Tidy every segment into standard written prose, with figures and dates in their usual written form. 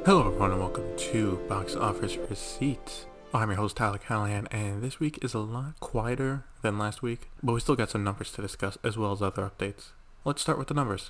Hello everyone and welcome to Box Office Receipts. I'm your host Tyler Callahan, and this week is a lot quieter than last week, but we still got some numbers to discuss as well as other updates. Let's start with the numbers.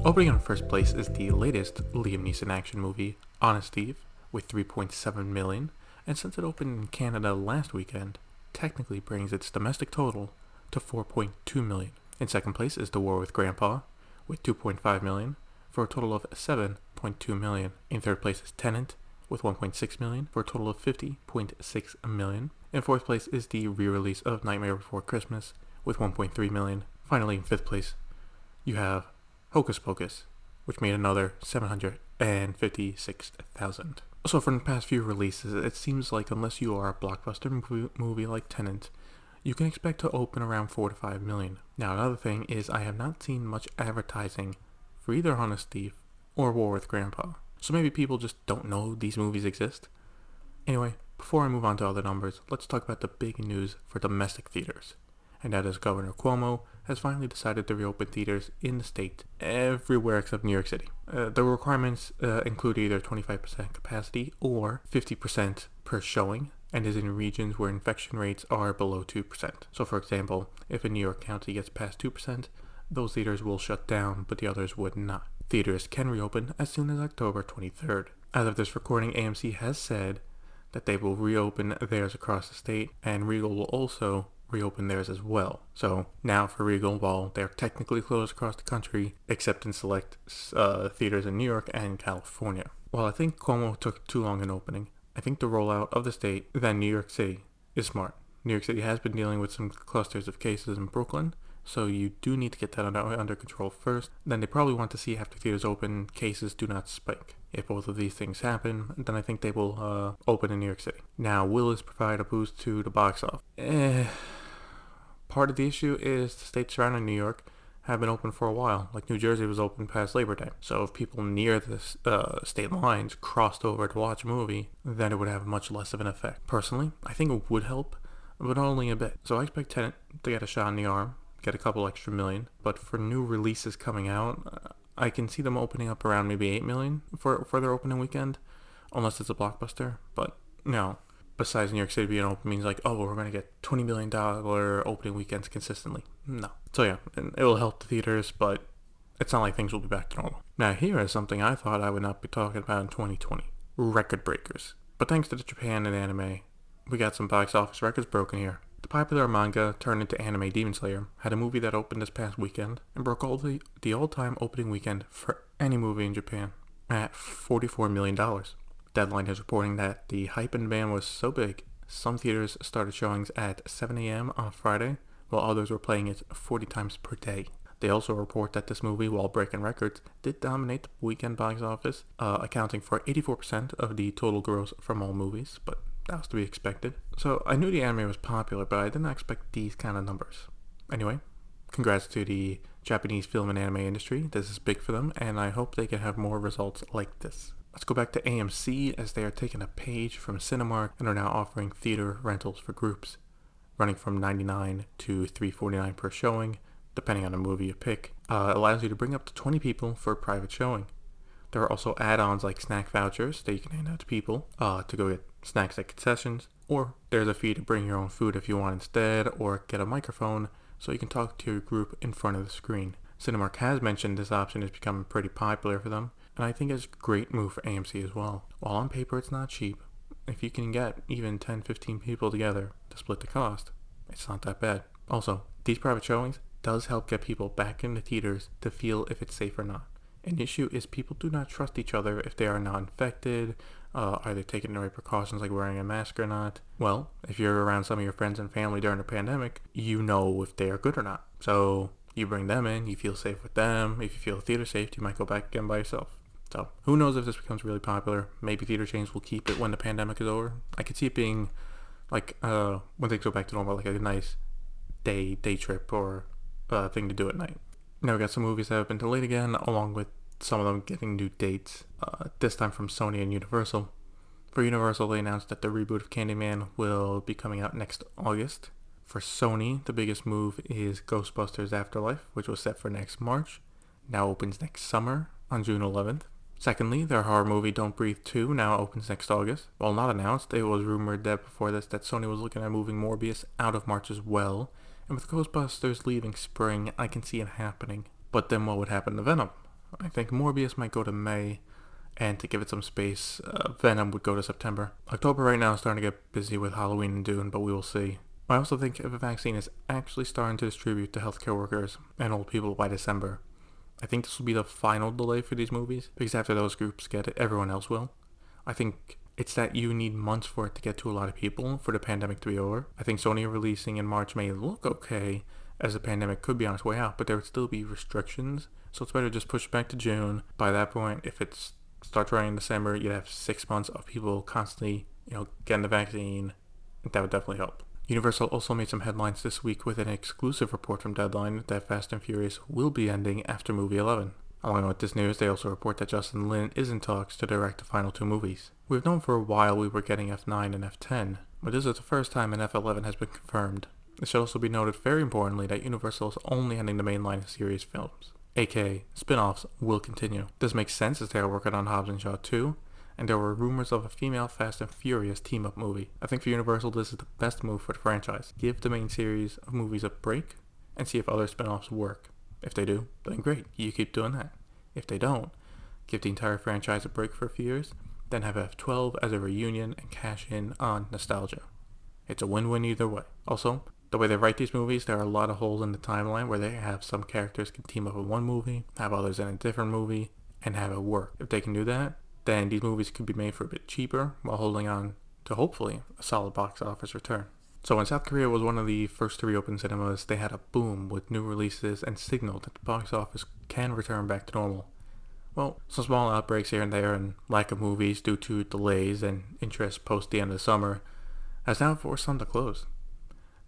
Opening in first place is the latest Liam Neeson action movie, Honest Steve, with 3.7 million, and since it opened in Canada last weekend, technically brings its domestic total to 4.2 million. In second place is The War with Grandpa, with 2.5 million, for a total of 7.2 million. In third place is Tenet, with 1.6 million, for a total of 50.6 million. In fourth place is the re-release of Nightmare Before Christmas, with 1.3 million. Finally, in fifth place, you have Hocus Pocus, which made another 756,000. So from the past few releases, it seems like unless you are a blockbuster movie like Tenet, you can expect to open around 4 to 5 million. Now another thing is I have not seen much advertising for either Honest Thief or War with Grandpa. So maybe people just don't know these movies exist. Anyway, before I move on to other numbers, let's talk about the big news for domestic theaters. And that is Governor Cuomo has finally decided to reopen theaters in the state everywhere except New York City. The requirements include either 25% capacity or 50% per showing, and is in regions where infection rates are below 2%. So for example, if a New York county gets past 2%, those theaters will shut down, but the others would not. Theaters can reopen as soon as October 23rd. As of this recording, AMC has said that they will reopen theirs across the state, and Regal will also reopen theirs as well. So now for Regal, while they're technically closed across the country, except in select theaters in New York and California. While I think Cuomo took too long in opening, I think the rollout of the state, then New York City, is smart. New York City has been dealing with some clusters of cases in Brooklyn, so you do need to get that under control first. Then they probably want to see after theaters open, cases do not spike. If both of these things happen, then I think they will open in New York City. Now, will this provide a boost to the box office? Part of the issue is the states surrounding New York have been open for a while. Like New Jersey was open past Labor Day. So if people near the state lines crossed over to watch a movie, then it would have much less of an effect. Personally, I think it would help, but only a bit. So I expect Tenet to get a shot in the arm, get a couple extra million. But for new releases coming out, I can see them opening up around maybe 8 million for their opening weekend, unless it's a blockbuster. But no. Besides New York City being open means like, oh, we're going to get $20 million opening weekends consistently. No. So yeah, it will help the theaters, but it's not like things will be back to normal. Now here is something I thought I would not be talking about in 2020. Record breakers. But thanks to the Japan and anime, we got some box office records broken here. The popular manga turned into anime Demon Slayer had a movie that opened this past weekend and broke all the all-time opening weekend for any movie in Japan at $44 million. Deadline is reporting that the hype and demand was so big, some theaters started showings at 7 a.m. on Friday, while others were playing it 40 times per day. They also report that this movie, while breaking records, did dominate the weekend box office, accounting for 84% of the total gross from all movies, but that was to be expected. So I knew the anime was popular, but I didn't expect these kind of numbers. Anyway, congrats to the Japanese film and anime industry. This is big for them, and I hope they can have more results like this. Let's go back to AMC, as they are taking a page from Cinemark and are now offering theater rentals for groups, running from $99 to $349 per showing, depending on the movie you pick. It allows you to bring up to 20 people for a private showing. There are also add-ons like snack vouchers that you can hand out to people to go get snacks at concessions, or there's a fee to bring your own food if you want instead, or get a microphone so you can talk to your group in front of the screen. Cinemark has mentioned this option is becoming pretty popular for them, and I think it's a great move for AMC as well. While on paper it's not cheap, if you can get even 10-15 people together to split the cost, it's not that bad. Also, these private showings does help get people back in the theaters to feel if it's safe or not. An issue is people do not trust each other if they are not infected. Are they taking the right precautions like wearing a mask or not? Well, if you're around some of your friends and family during the pandemic, you know if they are good or not. So you bring them in, you feel safe with them. If you feel theater safe, you might go back again by yourself. So who knows if this becomes really popular. Maybe theater chains will keep it when the pandemic is over. I could see it being like when things go back to normal, like a nice day trip or thing to do at night. Now we got some movies that have been delayed again, along with some of them getting new dates, this time from Sony and Universal. For Universal, they announced that the reboot of Candyman will be coming out next August. For Sony, the biggest move is Ghostbusters Afterlife, which was set for next March, now opens next summer on June 11th. Secondly, their horror movie Don't Breathe 2 now opens next August. While not announced, it was rumored that before this that Sony was looking at moving Morbius out of March as well, and with Ghostbusters leaving spring, I can see it happening. But then what would happen to Venom? I think Morbius might go to May, and to give it some space, Venom would go to September. October right now is starting to get busy with Halloween and Dune, but we will see. I also think if a vaccine is actually starting to distribute to healthcare workers and old people by December, I think this will be the final delay for these movies, because after those groups get it, everyone else will. I think it's that you need months for it to get to a lot of people for the pandemic to be over. I think Sony releasing in March may look okay, as the pandemic could be on its way out, but there would still be restrictions, so it's better just push back to June. By that point, if it starts running in December, you'd have 6 months of people constantly, getting the vaccine. That would definitely help. Universal also made some headlines this week with an exclusive report from Deadline that Fast and Furious will be ending after movie 11. Along with this news, they also report that Justin Lin is in talks to direct the final 2 movies. We've known for a while we were getting F9 and F10, but this is the first time an F11 has been confirmed. It should also be noted very importantly that Universal is only ending the main line of series films, aka spin-offs will continue. This makes sense as they are working on Hobbs and Shaw 2, and there were rumors of a female Fast and Furious team-up movie. I think for Universal this is the best move for the franchise. Give the main series of movies a break and see if other spin-offs work. If they do, then great, you keep doing that. If they don't, give the entire franchise a break for a few years, then have F12 as a reunion and cash in on nostalgia. It's a win-win either way. Also, the way they write these movies, there are a lot of holes in the timeline where they have some characters can team up in one movie, have others in a different movie, and have it work. If they can do that, then these movies could be made for a bit cheaper while holding on to hopefully a solid box office return. So when South Korea was one of the first to reopen cinemas, they had a boom with new releases and signaled that the box office can return back to normal. Well, some small outbreaks here and there and lack of movies due to delays and interest post the end of the summer has now forced some to close.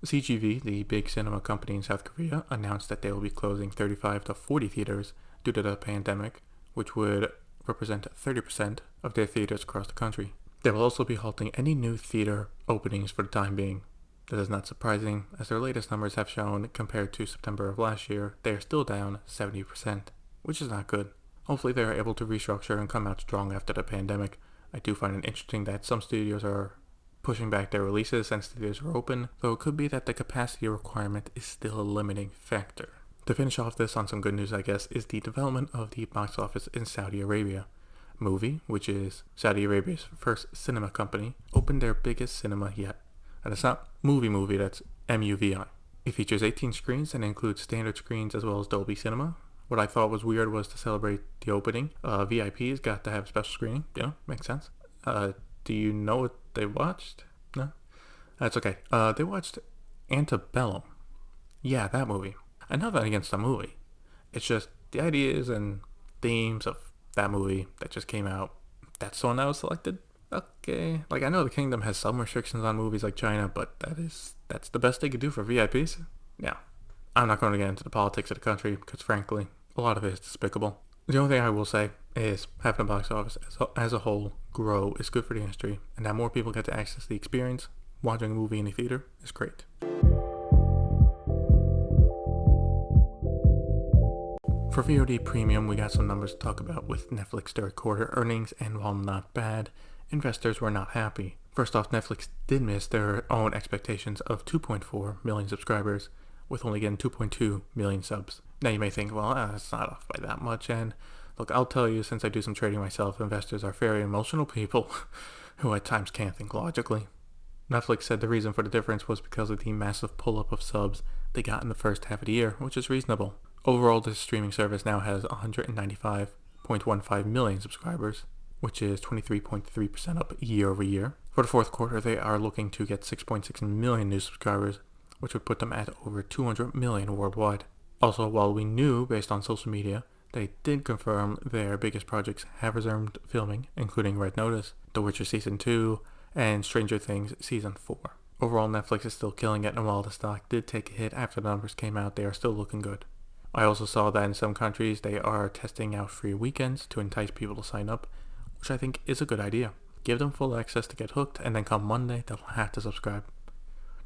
CGV, the big cinema company in South Korea, announced that they will be closing 35 to 40 theaters due to the pandemic, which would represent 30% of their theaters across the country. They will also be halting any new theater openings for the time being. This is not surprising, as their latest numbers have shown, compared to September of last year, they are still down 70%, which is not good. Hopefully they are able to restructure and come out strong after the pandemic. I do find it interesting that some studios are pushing back their releases since theaters are open, though it could be that the capacity requirement is still a limiting factor. To finish off this on some good news, I guess, is the development of the box office in Saudi Arabia. Movie, which is Saudi Arabia's first cinema company, opened their biggest cinema yet. And it's not movie, that's MUVI. It features 18 screens and includes standard screens as well as Dolby Cinema. What I thought was weird was to celebrate the opening, VIPs got to have a special screening. Makes sense. Do you know what they watched? No? That's okay. They watched Antebellum. Yeah, that movie. I know that against the movie. It's just the ideas and themes of that movie that just came out. That's the one that was selected. Okay. Like, I know the Kingdom has some restrictions on movies like China, but that's the best they could do for VIPs. Yeah. I'm not going to get into the politics of the country because, frankly, a lot of it is despicable. The only thing I will say is having a box office as a whole grow is good for the industry, and that more people get to access the experience watching a movie in a theater is great. For VOD Premium, we got some numbers to talk about with Netflix third quarter earnings, and while not bad, investors were not happy. First off, Netflix did miss their own expectations of 2.4 million subscribers, with only getting 2.2 million subs. Now you may think, well, that's not off by that much, and look, I'll tell you, since I do some trading myself, investors are very emotional people who at times can't think logically. Netflix said the reason for the difference was because of the massive pull-up of subs they got in the first half of the year, which is reasonable. Overall, this streaming service now has 195.15 million subscribers, which is 23.3% up year over year. For the fourth quarter, they are looking to get 6.6 million new subscribers, which would put them at over 200 million worldwide. Also, while we knew, based on social media, they did confirm their biggest projects have resumed filming, including Red Notice, The Witcher Season 2, and Stranger Things Season 4. Overall, Netflix is still killing it, and while the stock did take a hit after the numbers came out, they are still looking good. I also saw that in some countries they are testing out free weekends to entice people to sign up, which I think is a good idea. Give them full access to get hooked, and then come Monday they'll have to subscribe.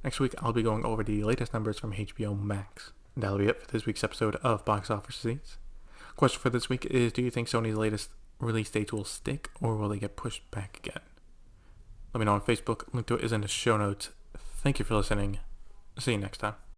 Next week, I'll be going over the latest numbers from HBO Max. And that'll be it for this week's episode of Box Office Receipts. Question for this week is, do you think Sony's latest release dates will stick, or will they get pushed back again? Let me know on Facebook. Link to it is in the show notes. Thank you for listening. See you next time.